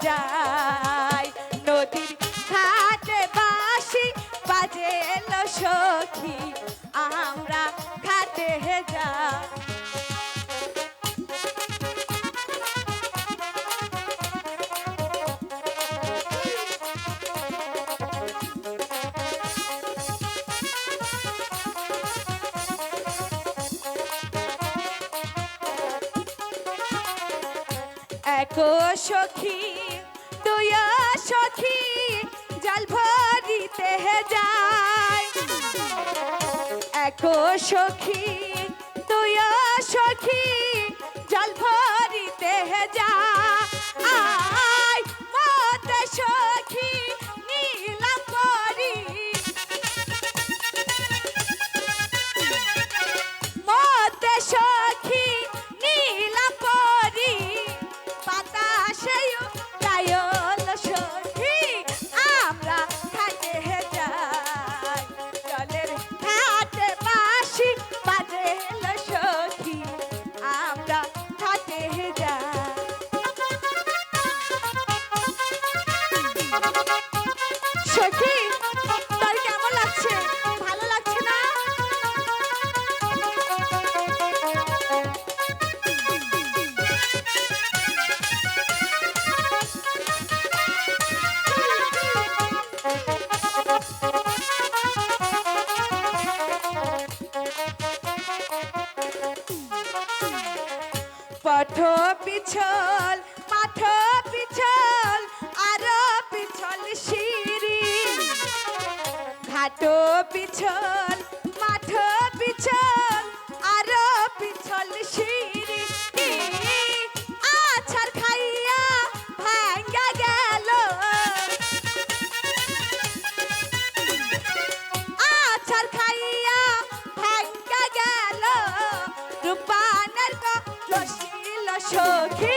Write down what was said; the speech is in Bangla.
যায় নদীর ঘাটে বাঁশি বাজে এলো সখী আমরা ঘাটে যাই এক সখী দুই সখী জল ভরিতে যায় এক সখী দুই সখী জল ভরিতে যায় মত সখী নীলাম করি মত সখী নীলাম করি বাতাসেও গায়ল সখী আমরা ঘাটে যাই জলের ঘাটে বাঁশি বাজেল সখী আমরা ঘাটে যাই সখী তোর কেমন লাগছে ভালো লাগছে না পথ পিছল মাঠ পিছল আরো পিছল সিঁড়ি ঘাট পিছল মাঠ পিছল আরো পিছল সিঁড়ি আছাড় খাইয়া ভাঙ্গা গেল আছাড় খাইয়া ভাঙ্গা গেল রূপানের রসিল সখী